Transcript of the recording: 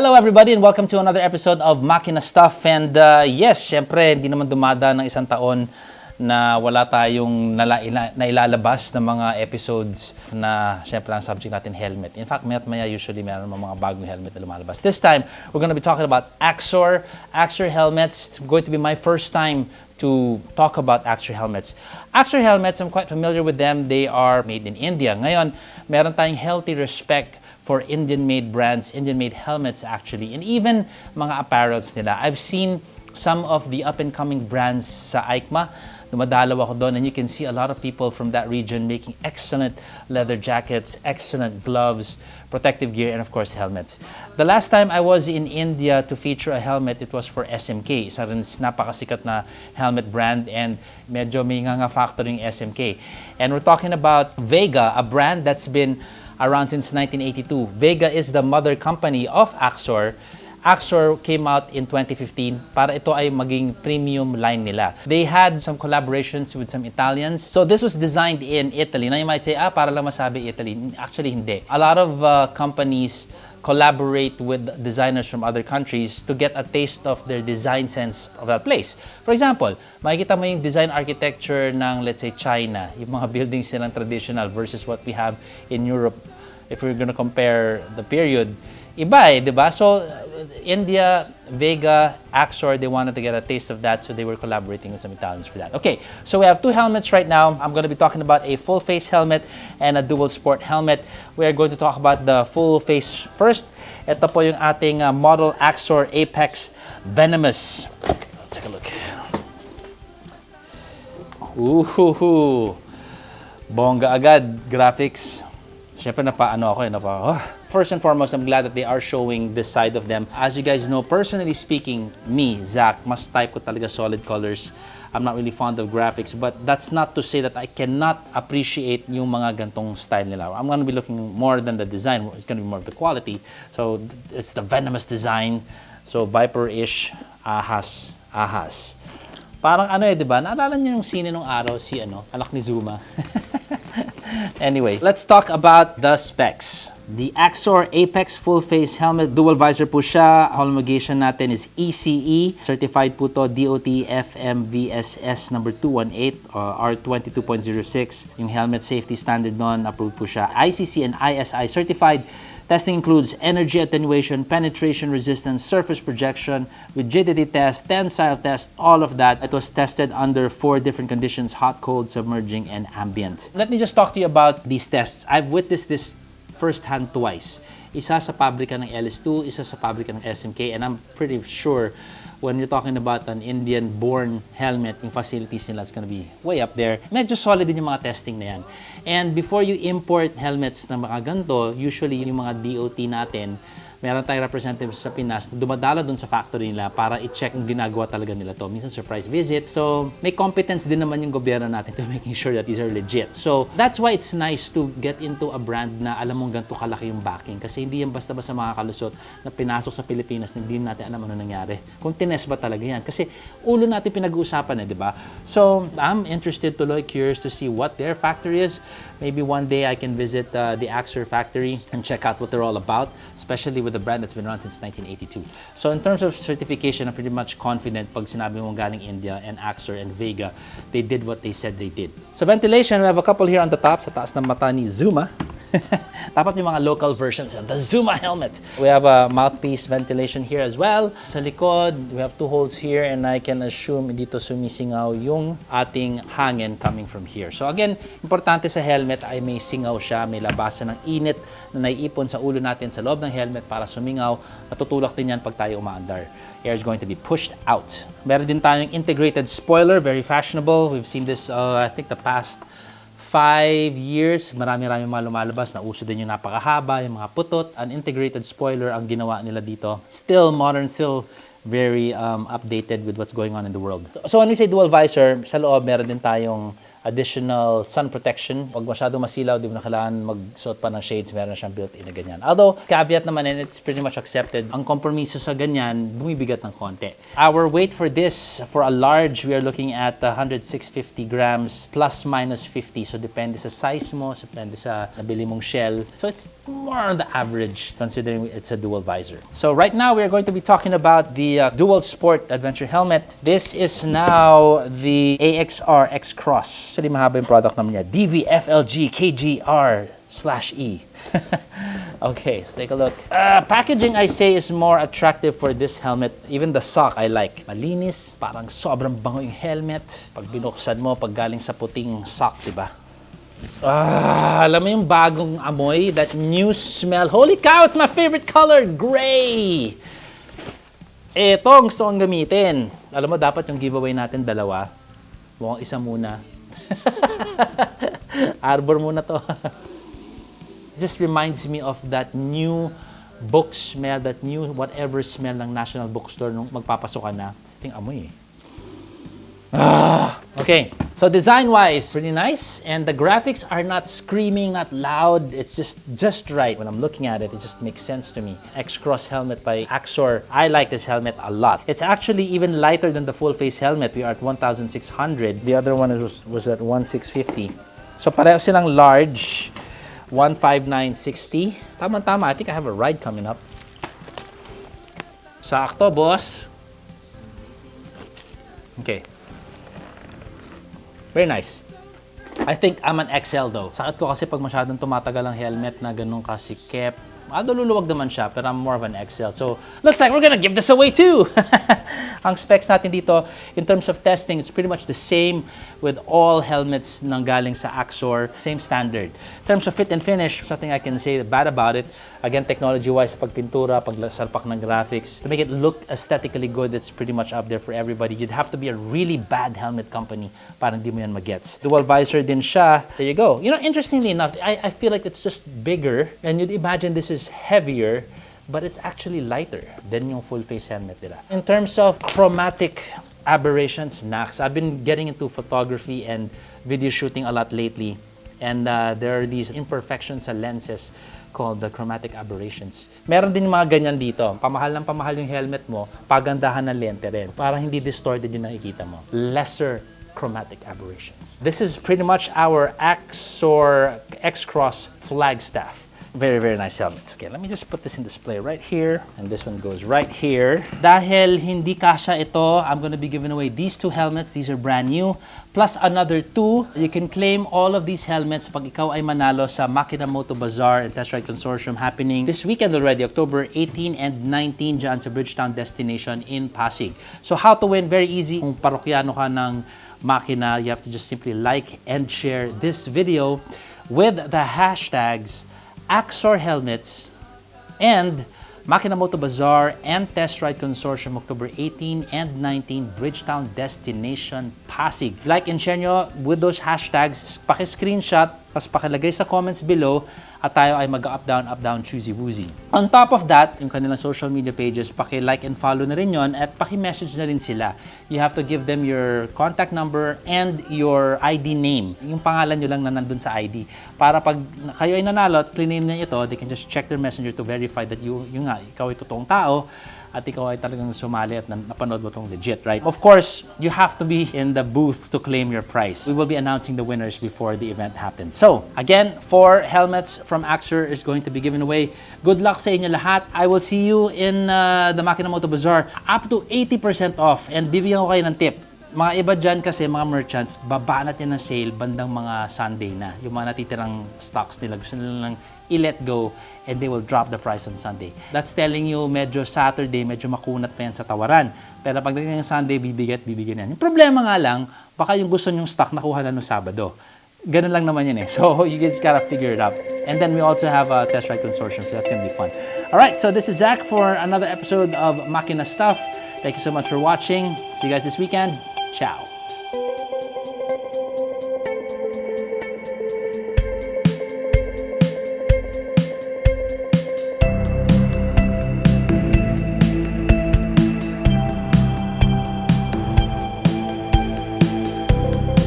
Hello everybody and welcome to another episode of Makina Stuff. And yes, syempre, hindi naman dumada ng isang taon na wala tayong nailalabas ng mga episodes na syempre ang subject natin helmet. In fact, maya usually meron mga bagong helmet na lumalabas. This time, we're going to be talking about Axor Helmets. It's going to be my first time to talk about Axor Helmets. Axor Helmets, I'm quite familiar with them. They are made in India. Ngayon, meron tayong healthy respect for Indian-made brands, Indian-made helmets actually, and even mga apparels nila. I've seen some of the up-and-coming brands sa EICMA. Dumadalaw ako doon and you can see a lot of people from that region making excellent leather jackets, excellent gloves, protective gear, and of course helmets. The last time I was in India to feature a helmet, it was for SMK. Isa rin napakasikat na helmet brand and medyo may nga factor yung SMK. And we're talking about Vega, a brand that's been around since 1982. Vega is the mother company of Axor. Axor came out in 2015 para ito ay maging premium line nila. They had some collaborations with some Italians. So this was designed in Italy. Now you might say, para lang masabi Italy. Actually, hindi. A lot of companies collaborate with designers from other countries to get a taste of their design sense of that place. For example, makikita mo yung design architecture ng, let's say, China, yung mga buildings nilang traditional versus what we have in Europe. If we're gonna compare the period, iba di ba? So, India, Vega, Axor, they wanted to get a taste of that, so they were collaborating with some Italians for that. Okay, so we have two helmets right now. I'm going to be talking about a full face helmet and a dual sport helmet. We are going to talk about the full face first. Ito po yung ating model Axor Apex Venomous. Let's take a look. Ooh, bongga agad, graphics. Siyempre First and foremost, I'm glad that they are showing this side of them. As you guys know, personally speaking, me, Zach, mas type ko talaga solid colors. I'm not really fond of graphics, but that's not to say that I cannot appreciate yung mga gantong style nila. I'm going to be looking more than the design. It's going to be more of the quality. So it's the venomous design. So Viper-ish, ahas. Parang di ba? Naalala niyo yung scene nung araw, si anak ni Zuma. Anyway, let's talk about the specs. The Axor Apex full face helmet, dual visor po siya. Homologation natin is ECE. Certified po to DOT FMVSS number 218 R22.06. Yung helmet safety standard nun, approved po siya. ICC and ISI certified. Testing includes energy attenuation, penetration resistance, surface projection, rigidity test, tensile test, all of that. It was tested under 4 different conditions: hot, cold, submerging, and ambient. Let me just talk to you about these tests. I've witnessed this firsthand twice. Isa sa pabrika ng LS2, isa sa pabrika ng SMK, and I'm pretty sure when you're talking about an Indian-born helmet, yung facilities nila is gonna be way up there. Medyo solid din yung mga testing na yan. And before you import helmets na mga ganito, usually yung mga DOT natin, meron tayong representatives sa Pinas na dumadala dun sa factory nila para i-check kung ginagawa talaga nila to. Minsan surprise visit. So, may competence din naman yung gobyerno natin to making sure that these are legit. So, that's why it's nice to get into a brand na alam mong ganito kalaki yung backing. Kasi hindi yan basta-basta makakalusot na pinasok sa Pilipinas na hindi natin alam ano nangyari. Kung tinest ba talaga yan. Kasi ulo natin pinag-uusapan di ba? So, I'm interested curious to see what their factory is. Maybe one day I can visit the Axor factory and check out what they're all about, especially with a brand that's been around since 1982. So in terms of certification, I'm pretty much confident pag sinabi mong galing India and Axor and Vega, they did what they said they did. So ventilation, we have a couple here on the top, sa taas ng mata ni Zuma. Dapat yung mga local versions of the Zuma helmet. We have a mouthpiece ventilation here as well. Sa likod, we have 2 holes here and I can assume dito sumisingaw yung ating hangin coming from here. So again, importante sa helmet ay may singaw siya, may labasan ng init na naiipon sa ulo natin sa loob ng helmet para sumingaw at tutulak din yan pag tayo umaandar. Air is going to be pushed out. Meron din tayong integrated spoiler, very fashionable. We've seen this, I think the past 5 years, marami-rami mga lumalabas na uso din yung napakahaba, yung mga putot. An integrated spoiler ang ginawa nila dito. Still modern, still very updated with what's going on in the world. So when we say dual visor, sa loob meron din tayong additional sun protection. Pag masyado masilaw, di mo na kailangan magsuot pa ng shades. Meron na siyang built-in na ganyan. Although, caveat naman, and it's pretty much accepted, ang kompromiso sa ganyan, bumibigat ng konti. Our weight for this, for a large, we are looking at 106.50 grams plus minus 50. So, depende sa size mo, depende sa nabili mong shell. So, it's more on the average considering it's a dual visor. So, right now, we are going to be talking about the dual sport adventure helmet. This is now the Axor X-Cross. Actually, mahaba yung product naman niya. DVFLG KGR/E. Okay, so take a look. Packaging, I say, is more attractive for this helmet. Even the sock, I like. Malinis, parang sobrang bango yung helmet. Pag binuksan mo, pag galing sa puting sock, diba? Alam mo yung bagong amoy? That new smell. Holy cow, it's my favorite color, gray! Ito ang gusto kong gamitin. Alam mo, dapat yung giveaway natin dalawa. Mukhang isa muna. Arbor muna to. It just reminds me of that new book smell, that new whatever smell ng National Bookstore nung magpapasok ka na. Ito yung amoy eh. Okay, so design-wise, pretty nice. And the graphics are not screaming, not loud. It's just right. When I'm looking at it, it just makes sense to me. X-Cross helmet by Axor. I like this helmet a lot. It's actually even lighter than the full-face helmet. We are at 1,600. The other one was at 1,650. So pareho silang large. 15960. Tama-tama. I think I have a ride coming up. Sakto, boss. Okay. Very nice. I think I'm an XL though. Sakit ko kasi pag masyadong tumatagal ang helmet na ganun kasikip. Luluwag naman siya, pero I'm more of an XL. So, looks like we're gonna give this away too! Ang specs natin dito, in terms of testing, it's pretty much the same with all helmets nang galing sa Axor. Same standard. In terms of fit and finish, something I can say bad about it, again, technology-wise, pagpintura, pagsalpak ng graphics, to make it look aesthetically good, it's pretty much up there for everybody. You'd have to be a really bad helmet company para hindi mo yan magets. Dual visor din siya. There you go. You know, interestingly enough, I feel like it's just bigger, and you'd imagine this is heavier, but it's actually lighter than yung full-face helmet nila. In terms of chromatic aberrations, Nax, I've been getting into photography and video shooting a lot lately, and there are these imperfections sa lenses called the chromatic aberrations. Meron din mga ganyan dito. Pamahal ng pamahal yung helmet mo, pagandahan ng lente rin. Para hindi distorted yung nakikita mo. Lesser chromatic aberrations. This is pretty much our Axor X-Cross Flagstaff. Very, very nice helmet. Okay, let me just put this in display right here. And this one goes right here. Dahil hindi kasha ito, I'm gonna be giving away these two helmets. These are brand new. Plus another two. You can claim all of these helmets pag ikaw ay manalo sa Makina Moto Bazaar and Test Ride Consortium happening this weekend already, October 18 and 19 dyan sa Bridgetown destination in Pasig. So how to win? Very easy. Kung parokyano ka ng Makina, you have to just simply like and share this video with the hashtags Axor Helmets and Makina Moto Bazaar and Test Ride Consortium October 18 and 19 Bridgetown Destination Pasig. Like and share nyo with those hashtags, paki-screenshot, tapos pakilagay sa comments below at tayo ay mag-up down, choosy-woozy. On top of that, yung kanilang social media pages, paki-like and follow na rin yon at paki-message na rin sila. You have to give them your contact number and your ID name. Yung pangalan nyo lang na nandun sa ID. Para pag kayo ay nanalo at clean name na ito, they can just check their messenger to verify that ikaw ay totoong tao at ikaw ay talagang sumali at napanood mo itong legit, right? Of course, you have to be in the booth to claim your prize. We will be announcing the winners before the event happens. So, again, 4 helmets from Axor is going to be given away. Good luck sa inyo lahat. I will see you in the Makina Moto Bazaar up to 80% off. And bibigyan ko kayo ng tip. Mga iba dyan kasi, mga merchants, babanat yan ng sale bandang mga Sunday na. Yung mga natitirang stocks nila, gusto nila lang i-let go and they will drop the price on Sunday. That's telling you medyo Saturday, medyo makunat pa yan sa tawaran. Pero pagdating ng Sunday, bibigyan yan. Yung problema nga lang, baka yung gusto nyong stock nakuha na noong Sabado. Ganun lang naman yun eh. So you guys gotta figure it out. And then we also have a Test Ride Consortium, so that's gonna be fun. Alright, so this is Zach for another episode of Makina Stuff. Thank you so much for watching. See you guys this weekend. Ciao.